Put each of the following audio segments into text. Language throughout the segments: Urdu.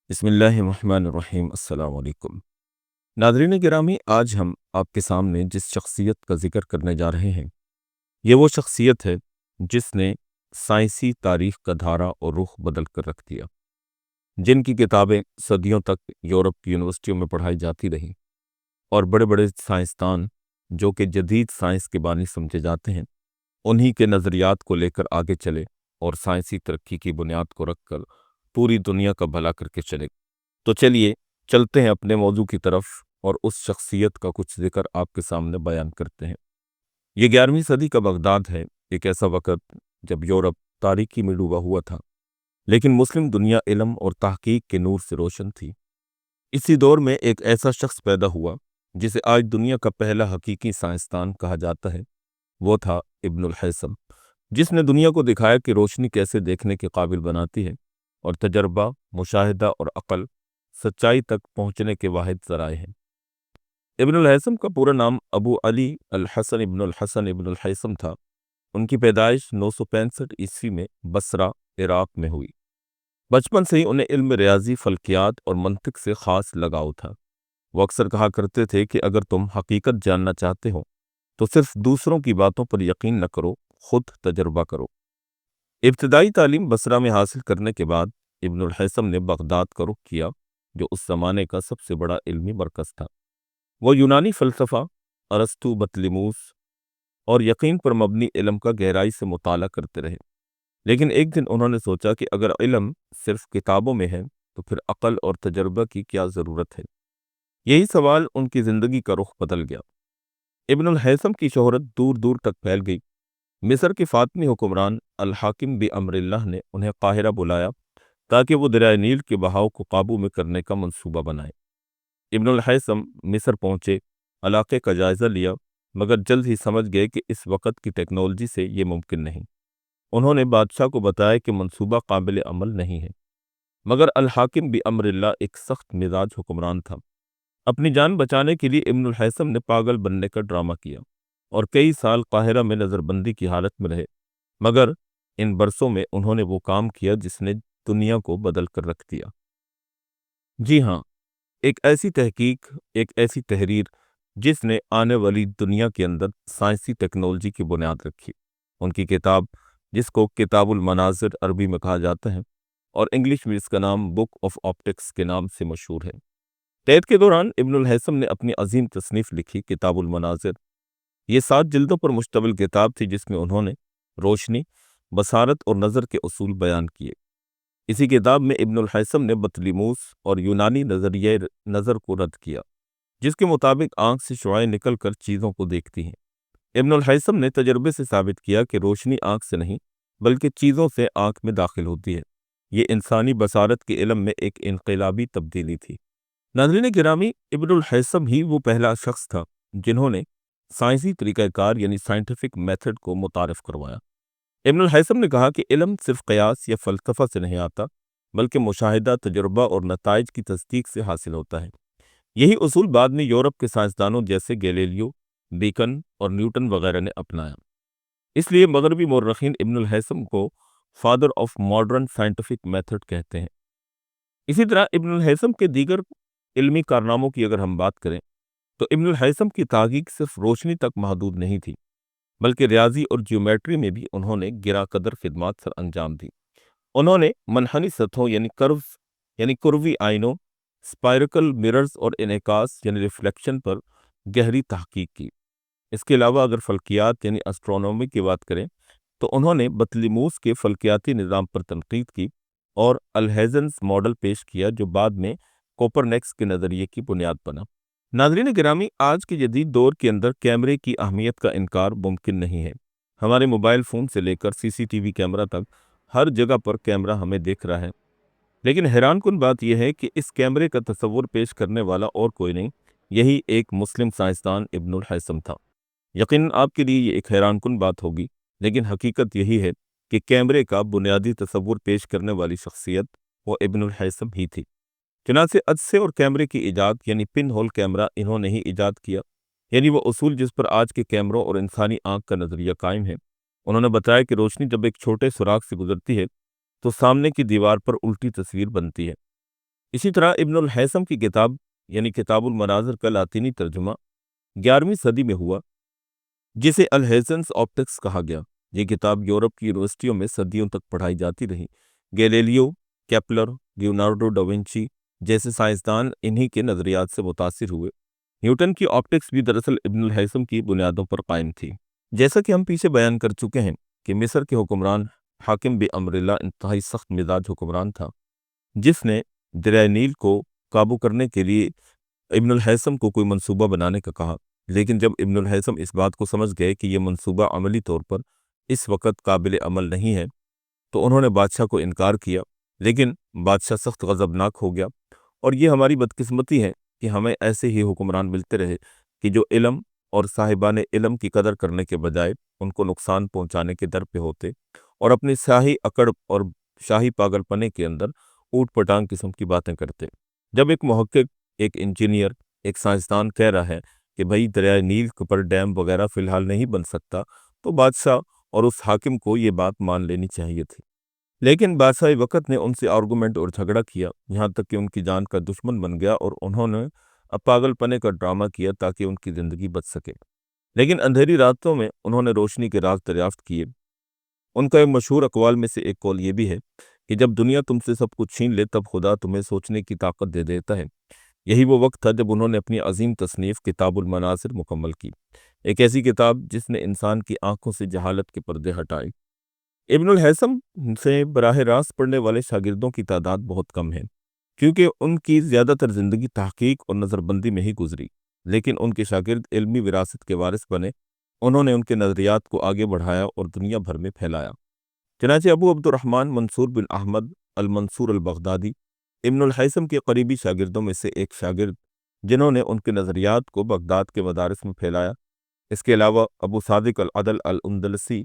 بسم اللہ الرحمن الرحیم۔ السلام علیکم ناظرین گرامی، آج ہم آپ کے سامنے جس شخصیت کا ذکر کرنے جا رہے ہیں یہ وہ شخصیت ہے جس نے سائنسی تاریخ کا دھارا اور رخ بدل کر رکھ دیا، جن کی کتابیں صدیوں تک یورپ کی یونیورسٹیوں میں پڑھائی جاتی رہیں اور بڑے بڑے سائنسدان جو کہ جدید سائنس کے بانی سمجھے جاتے ہیں انہی کے نظریات کو لے کر آگے چلے اور سائنسی ترقی کی بنیاد کو رکھ کر پوری دنیا کا بھلا کر کے چلے۔ تو چلیے چلتے ہیں اپنے موضوع کی طرف اور اس شخصیت کا کچھ ذکر آپ کے سامنے بیان کرتے ہیں۔ یہ 11ویں صدی کا بغداد ہے، ایک ایسا وقت جب یورپ تاریکی میں ڈوبا ہوا تھا لیکن مسلم دنیا علم اور تحقیق کے نور سے روشن تھی۔ اسی دور میں ایک ایسا شخص پیدا ہوا جسے آج دنیا کا پہلا حقیقی سائنسدان کہا جاتا ہے، وہ تھا ابن الہیثم، جس نے دنیا کو دکھایا کہ روشنی کیسے دیکھنے کے قابل بناتی ہے اور تجربہ، مشاہدہ اور عقل سچائی تک پہنچنے کے واحد ذرائع ہیں۔ ابن الہیثم کا پورا نام ابو علی الحسن ابن الہیثم تھا۔ ان کی پیدائش 965 عیسوی میں بصرہ، عراق میں ہوئی۔ بچپن سے ہی انہیں علم ریاضی، فلکیات اور منطق سے خاص لگاؤ تھا۔ وہ اکثر کہا کرتے تھے کہ اگر تم حقیقت جاننا چاہتے ہو تو صرف دوسروں کی باتوں پر یقین نہ کرو، خود تجربہ کرو۔ ابتدائی تعلیم بصرہ میں حاصل کرنے کے بعد ابن الہیثم نے بغداد کا رخ کیا، جو اس زمانے کا سب سے بڑا علمی مرکز تھا۔ وہ یونانی فلسفہ، ارسطو، بطلیموس اور یقین پر مبنی علم کا گہرائی سے مطالعہ کرتے رہے، لیکن ایک دن انہوں نے سوچا کہ اگر علم صرف کتابوں میں ہے تو پھر عقل اور تجربہ کی کیا ضرورت ہے۔ یہی سوال ان کی زندگی کا رخ بدل گیا۔ ابن الہیثم کی شہرت دور دور تک پھیل گئی۔ مصر کے فاطمی حکمران الحاکم بامر اللہ نے انہیں قاہرہ بلایا تاکہ وہ دریائے نیل کے بہاؤ کو قابو میں کرنے کا منصوبہ بنائے۔ ابن الہیثم مصر پہنچے، علاقے کا جائزہ لیا، مگر جلد ہی سمجھ گئے کہ اس وقت کی ٹیکنالوجی سے یہ ممکن نہیں۔ انہوں نے بادشاہ کو بتایا کہ منصوبہ قابل عمل نہیں ہے، مگر الحاکم بامر اللہ ایک سخت مزاج حکمران تھا۔ اپنی جان بچانے کے لیے ابن الہیثم نے پاگل بننے کا ڈرامہ کیا اور کئی سال قاہرہ میں نظر بندی کی حالت میں رہے، مگر ان برسوں میں انہوں نے وہ کام کیا جس نے دنیا کو بدل کر رکھ دیا۔ جی ہاں، ایک ایسی تحقیق، ایک ایسی تحریر جس نے آنے والی دنیا کے اندر سائنسی ٹیکنالوجی کی بنیاد رکھی۔ ان کی کتاب، جس کو کتاب المناظر عربی میں کہا جاتا ہے اور انگلش میں اس کا نام بک آف آپٹکس کے نام سے مشہور ہے۔ قید کے دوران ابن الہیثم نے اپنی عظیم تصنیف لکھی، کتاب المناظر۔ یہ 7 جلدوں پر مشتمل کتاب تھی جس میں انہوں نے روشنی، بصارت اور نظر کے اصول بیان کیے۔ اسی کتاب میں ابن الہیثم نے بطلیموس اور یونانی نظریہ نظر کو رد کیا، جس کے مطابق آنکھ سے شعاعیں نکل کر چیزوں کو دیکھتی ہیں۔ ابن الہیثم نے تجربے سے ثابت کیا کہ روشنی آنکھ سے نہیں بلکہ چیزوں سے آنکھ میں داخل ہوتی ہے۔ یہ انسانی بصارت کے علم میں ایک انقلابی تبدیلی تھی۔ ناظرین گرامی، ابن الہیثم ہی وہ پہلا شخص تھا جنہوں نے سائنسی طریقہ کار یعنی سائنٹیفک میتھڈ کو متعارف کروایا۔ ابن الہیثم نے کہا کہ علم صرف قیاس یا فلسفہ سے نہیں آتا، بلکہ مشاہدہ، تجربہ اور نتائج کی تصدیق سے حاصل ہوتا ہے۔ یہی اصول بعد میں یورپ کے سائنسدانوں جیسے گیلیلیو، بیکن اور نیوٹن وغیرہ نے اپنایا۔ اس لیے مغربی مورخین ابن الہیثم کو father of modern scientific method کہتے ہیں۔ اسی طرح ابن الہیثم کے دیگر علمی کارناموں کی اگر ہم بات کریں تو ابن الہیثم کی تحقیق صرف روشنی تک محدود نہیں تھی، بلکہ ریاضی اور جیومیٹری میں بھی انہوں نے گراں قدر خدمات سر انجام دی۔ انہوں نے منحنی سطحوں یعنی کروز یعنی کروی آئینوں، اسپائرکل مررز اور انعکاس یعنی ریفلیکشن پر گہری تحقیق کی۔ اس کے علاوہ اگر فلکیات یعنی اسٹرونومی کی بات کریں تو انہوں نے بطلیموس کے فلکیاتی نظام پر تنقید کی اور الہیزنس ماڈل پیش کیا جو بعد میں کوپرنیکس کے نظریے کی بنیاد بنا۔ ناظرین گرامی، آج کے جدید دور کے اندر کیمرے کی اہمیت کا انکار ممکن نہیں ہے۔ ہمارے موبائل فون سے لے کر CCTV کیمرہ تک ہر جگہ پر کیمرہ ہمیں دیکھ رہا ہے، لیکن حیران کن بات یہ ہے کہ اس کیمرے کا تصور پیش کرنے والا اور کوئی نہیں، یہی ایک مسلم سائنسدان ابن الہیثم تھا۔ یقیناً آپ کے لیے یہ ایک حیران کن بات ہوگی، لیکن حقیقت یہی ہے کہ کیمرے کا بنیادی تصور پیش کرنے والی شخصیت وہ ابن الہیثم ہی تھی۔ چنانچہ عدسے اور کیمرے کی ایجاد یعنی پن ہول کیمرہ انہوں نے ہی ایجاد کیا، یعنی وہ اصول جس پر آج کے کیمروں اور انسانی آنکھ کا نظریہ قائم ہے۔ انہوں نے بتایا کہ روشنی جب ایک چھوٹے سوراخ سے گزرتی ہے تو سامنے کی دیوار پر الٹی تصویر بنتی ہے، اسی طرح ابن الہیثم کی کتاب یعنی کتاب المناظر کا لاطینی ترجمہ 11ویں صدی میں ہوا، جسے الہیزنس آپٹکس کہا گیا۔ یہ کتاب یورپ کی یونیورسٹیوں میں صدیوں تک پڑھائی جاتی رہی۔ گیلیلیو، کیپلر، لیونارڈو ڈاونچی جیسے سائنسدان انہی کے نظریات سے متاثر ہوئے۔ نیوٹن کی آپٹکس بھی دراصل ابن الہیثم کی بنیادوں پر قائم تھی۔ جیسا کہ ہم پیچھے بیان کر چکے ہیں کہ مصر کے حکمران حاکم بامر اللہ انتہائی سخت مزاج حکمران تھا، جس نے دریائے نیل کو قابو کرنے کے لیے ابن الہیثم کو کوئی منصوبہ بنانے کا کہا، لیکن جب ابن الہیثم اس بات کو سمجھ گئے کہ یہ منصوبہ عملی طور پر اس وقت قابل عمل نہیں ہے تو انہوں نے بادشاہ کو انکار کیا، لیکن بادشاہ سخت غضبناک ہو گیا۔ اور یہ ہماری بدقسمتی ہے کہ ہمیں ایسے ہی حکمران ملتے رہے کہ جو علم اور صاحبان علم کی قدر کرنے کے بجائے ان کو نقصان پہنچانے کے در پہ ہوتے اور اپنی شاہی اکڑ اور شاہی پاگل پنے کے اندر اوٹ پٹانگ قسم کی باتیں کرتے۔ جب ایک محقق، ایک انجینئر، ایک سائنسدان کہہ رہا ہے کہ بھئی دریائے نیل پر ڈیم وغیرہ فی الحال نہیں بن سکتا، تو بادشاہ اور اس حاکم کو یہ بات مان لینی چاہیے تھی۔ لیکن بادشاہ وقت نے ان سے آرگومنٹ اور جھگڑا کیا، یہاں تک کہ ان کی جان کا دشمن بن گیا اور انہوں نے اب پاگل پنے کا ڈرامہ کیا تاکہ ان کی زندگی بچ سکے۔ لیکن اندھیری راتوں میں انہوں نے روشنی کے راز دریافت کیے۔ ان کا ایک مشہور اقوال میں سے ایک قول یہ بھی ہے کہ جب دنیا تم سے سب کچھ چھین لے تب خدا تمہیں سوچنے کی طاقت دے دیتا ہے۔ یہی وہ وقت تھا جب انہوں نے اپنی عظیم تصنیف کتاب المناظر مکمل کی، ایک ایسی کتاب جس نے انسان کی آنکھوں سے جہالت کے پردے ہٹائے۔ ابن الہیثم سے براہ راست پڑھنے والے شاگردوں کی تعداد بہت کم ہے، کیونکہ ان کی زیادہ تر زندگی تحقیق اور نظر بندی میں ہی گزری، لیکن ان کے شاگرد علمی وراثت کے وارث بنے۔ انہوں نے ان کے نظریات کو آگے بڑھایا اور دنیا بھر میں پھیلایا۔ چنانچہ ابو عبد الرحمن منصور بن احمد المنصور البغدادی ابن الہیثم کے قریبی شاگردوں میں سے ایک شاگرد، جنہوں نے ان کے نظریات کو بغداد کے مدارس میں پھیلایا۔ اس کے علاوہ ابو صادق العدل الاندلسی،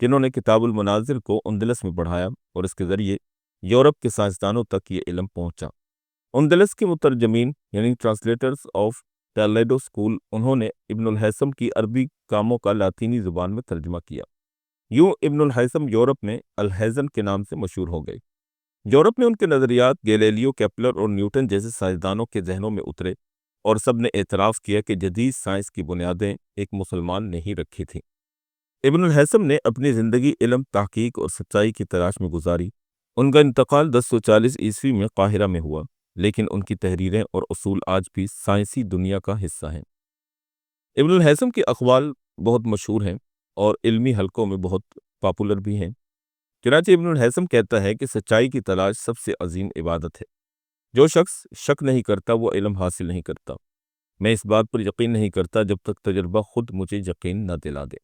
جنہوں نے کتاب المناظر کو اندلس میں پڑھایا اور اس کے ذریعے یورپ کے سائنسدانوں تک یہ علم پہنچا۔ اندلس کے مترجمین یعنی ٹرانسلیٹرز آف ٹالیڈو اسکول، انہوں نے ابن الہیثم کی عربی کاموں کا لاطینی زبان میں ترجمہ کیا۔ یوں ابن الہیثم یورپ میں الہیزن کے نام سے مشہور ہو گئے۔ یورپ میں ان کے نظریات گیلیلیو، کیپلر اور نیوٹن جیسے سائنسدانوں کے ذہنوں میں اترے اور سب نے اعتراف کیا کہ جدید سائنس کی بنیادیں ایک مسلمان نے ہی رکھی تھیں۔ ابن الہیثم نے اپنی زندگی علم، تحقیق اور سچائی کی تلاش میں گزاری۔ ان کا انتقال 1040 میں قاہرہ میں ہوا، لیکن ان کی تحریریں اور اصول آج بھی سائنسی دنیا کا حصہ ہیں۔ ابن الہیثم کے اقوال بہت مشہور ہیں اور علمی حلقوں میں بہت پاپولر بھی ہیں۔ چنانچہ ابن الہیثم کہتا ہے کہ سچائی کی تلاش سب سے عظیم عبادت ہے۔ جو شخص شک نہیں کرتا وہ علم حاصل نہیں کرتا۔ میں اس بات پر یقین نہیں کرتا جب تک تجربہ خود مجھے یقین نہ دلا دے۔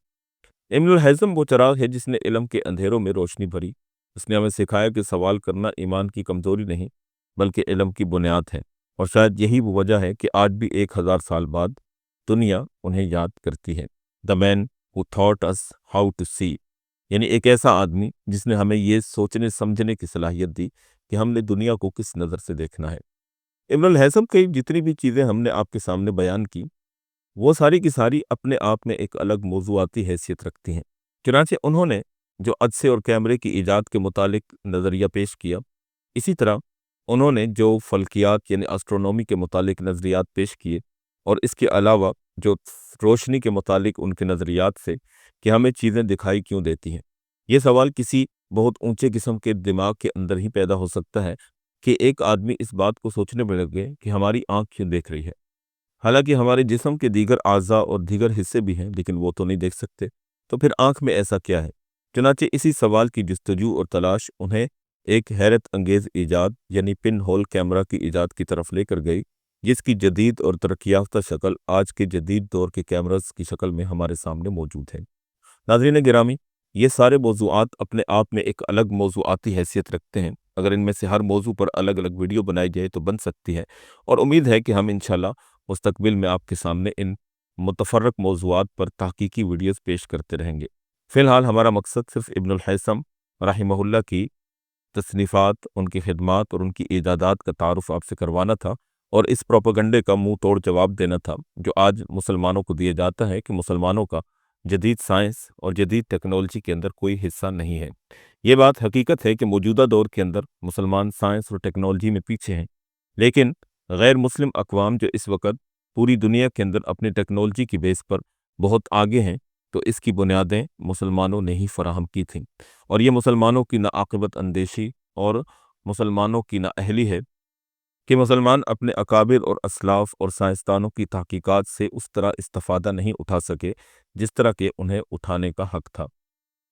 ابن الہیثم وہ چراغ ہے جس نے علم کے اندھیروں میں روشنی بھری۔ اس نے ہمیں سکھایا کہ سوال کرنا ایمان کی کمزوری نہیں بلکہ علم کی بنیاد ہے، اور شاید یہی وہ وجہ ہے کہ آج بھی 1000 سال بعد دنیا انہیں یاد کرتی ہے۔ The man who taught us how to see، یعنی ایک ایسا آدمی جس نے ہمیں یہ سوچنے سمجھنے کی صلاحیت دی کہ ہم نے دنیا کو کس نظر سے دیکھنا ہے۔ ابن الہیثم کی جتنی بھی چیزیں ہم نے آپ کے سامنے بیان کی، وہ ساری کی ساری اپنے آپ میں ایک الگ موضوعاتی حیثیت رکھتی ہیں۔ چنانچہ انہوں نے جو عدسے اور کیمرے کی ایجاد کے متعلق نظریہ پیش کیا، اسی طرح انہوں نے جو فلکیات یعنی اسٹرونومی کے متعلق نظریات پیش کیے، اور اس کے علاوہ جو روشنی کے متعلق ان کے نظریات سے کہ ہمیں چیزیں دکھائی کیوں دیتی ہیں۔ یہ سوال کسی بہت اونچے قسم کے دماغ کے اندر ہی پیدا ہو سکتا ہے کہ ایک آدمی اس بات کو سوچنے میں لگے کہ ہماری آنکھ کیوں دیکھ رہی ہے، حالانکہ ہمارے جسم کے دیگر اعضاء اور دیگر حصے بھی ہیں لیکن وہ تو نہیں دیکھ سکتے، تو پھر آنکھ میں ایسا کیا ہے؟ چنانچہ اسی سوال کی جستجو اور تلاش انہیں ایک حیرت انگیز ایجاد یعنی پن ہول کیمرہ کی ایجاد کی طرف لے کر گئی، جس کی جدید اور ترقی یافتہ شکل آج کے جدید دور کے کیمراز کی شکل میں ہمارے سامنے موجود ہے۔ ناظرین گرامی، یہ سارے موضوعات اپنے آپ میں ایک الگ موضوعاتی حیثیت رکھتے ہیں۔ اگر ان میں سے ہر موضوع پر الگ الگ ویڈیو بنائی جائے تو بن سکتی ہے، اور امید ہے کہ ہم انشاءاللہ مستقبل میں آپ کے سامنے ان متفرق موضوعات پر تحقیقی ویڈیوز پیش کرتے رہیں گے۔ فی الحال ہمارا مقصد صرف ابن الہیثم رحمہ اللہ کی تصنیفات، ان کی خدمات اور ان کی ایجادات کا تعارف آپ سے کروانا تھا، اور اس پروپیگنڈے کا منہ توڑ جواب دینا تھا جو آج مسلمانوں کو دیا جاتا ہے کہ مسلمانوں کا جدید سائنس اور جدید ٹیکنالوجی کے اندر کوئی حصہ نہیں ہے۔ یہ بات حقیقت ہے کہ موجودہ دور کے اندر مسلمان سائنس اور ٹیکنالوجی میں پیچھے ہیں، لیکن غیر مسلم اقوام جو اس وقت پوری دنیا کے اندر اپنی ٹیکنالوجی کی بیس پر بہت آگے ہیں، تو اس کی بنیادیں مسلمانوں نے ہی فراہم کی تھیں، اور یہ مسلمانوں کی ناعاقبت اندیشی اور مسلمانوں کی نااہلی ہے کہ مسلمان اپنے اکابر اور اسلاف اور سائنسدانوں کی تحقیقات سے اس طرح استفادہ نہیں اٹھا سکے جس طرح کہ انہیں اٹھانے کا حق تھا۔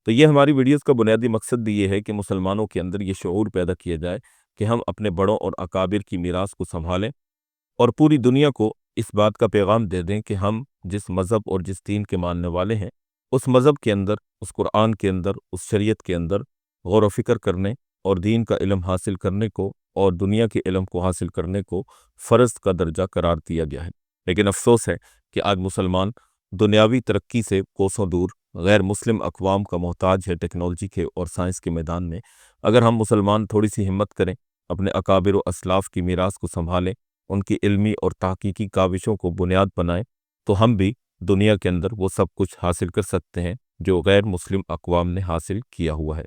تو یہ ہماری ویڈیوز کا بنیادی مقصد بھی یہ ہے کہ مسلمانوں کے اندر یہ شعور پیدا کیا جائے کہ ہم اپنے بڑوں اور اکابر کی میراث کو سنبھالیں، اور پوری دنیا کو اس بات کا پیغام دے دیں کہ ہم جس مذہب اور جس دین کے ماننے والے ہیں، اس مذہب کے اندر، اس قرآن کے اندر، اس شریعت کے اندر غور و فکر کرنے اور دین کا علم حاصل کرنے کو اور دنیا کے علم کو حاصل کرنے کو فرض کا درجہ قرار دیا گیا ہے۔ لیکن افسوس ہے کہ آج مسلمان دنیاوی ترقی سے کوسوں دور غیر مسلم اقوام کا محتاج ہے ٹیکنالوجی کے اور سائنس کے میدان میں۔ اگر ہم مسلمان تھوڑی سی ہمت کریں، اپنے اکابر و اسلاف کی میراث کو سنبھالیں، ان کی علمی اور تحقیقی کاوشوں کو بنیاد بنائیں، تو ہم بھی دنیا کے اندر وہ سب کچھ حاصل کر سکتے ہیں جو غیر مسلم اقوام نے حاصل کیا ہوا ہے۔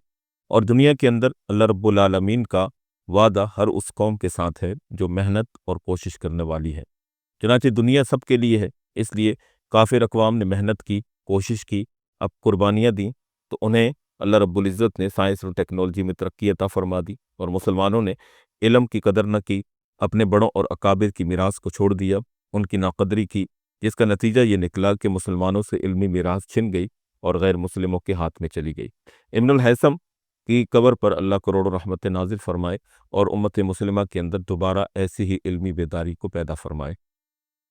اور دنیا کے اندر اللہ رب العالمین کا وعدہ ہر اس قوم کے ساتھ ہے جو محنت اور کوشش کرنے والی ہے۔ چنانچہ دنیا سب کے لیے ہے، اس لیے کافر اقوام نے محنت کی، کوشش کی، اب قربانیاں دیں، تو انہیں اللہ رب العزت نے سائنس اور ٹیکنالوجی میں ترقی عطا فرما دی، اور مسلمانوں نے علم کی قدر نہ کی، اپنے بڑوں اور اکابر کی میراث کو چھوڑ دیا، ان کی ناقدری کی، جس کا نتیجہ یہ نکلا کہ مسلمانوں سے علمی میراث چھن گئی اور غیر مسلموں کے ہاتھ میں چلی گئی۔ ابن الہیثم کی قبر پر اللہ کروڑوں رحمت نازل فرمائے اور امت مسلمہ کے اندر دوبارہ ایسی ہی علمی بیداری کو پیدا فرمائے۔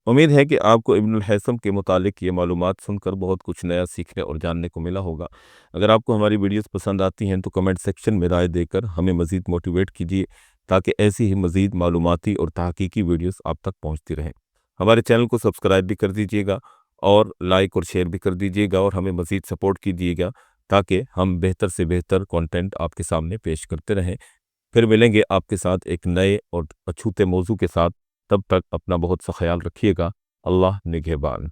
امید ہے کہ آپ کو ابن الہیثم کے متعلق یہ معلومات سن کر بہت کچھ نیا سیکھنے اور جاننے کو ملا ہوگا۔ اگر آپ کو ہماری ویڈیوز پسند آتی ہیں تو کمنٹ سیکشن میں رائے دے کر ہمیں مزید موٹیویٹ کیجیے، تاکہ ایسی ہی مزید معلوماتی اور تحقیقی ویڈیوز آپ تک پہنچتی رہیں۔ ہمارے چینل کو سبسکرائب بھی کر دیجیے گا، اور لائک اور شیئر بھی کر دیجیے گا، اور ہمیں مزید سپورٹ کیجیے گا تاکہ ہم بہتر سے بہتر کنٹینٹ آپ کے سامنے پیش کرتے رہیں۔ پھر ملیں گے آپ کے ساتھ ایک نئے اور اچھوتے موضوع کے ساتھ۔ تب تک اپنا بہت سا خیال رکھیے گا۔ اللہ نگہبان۔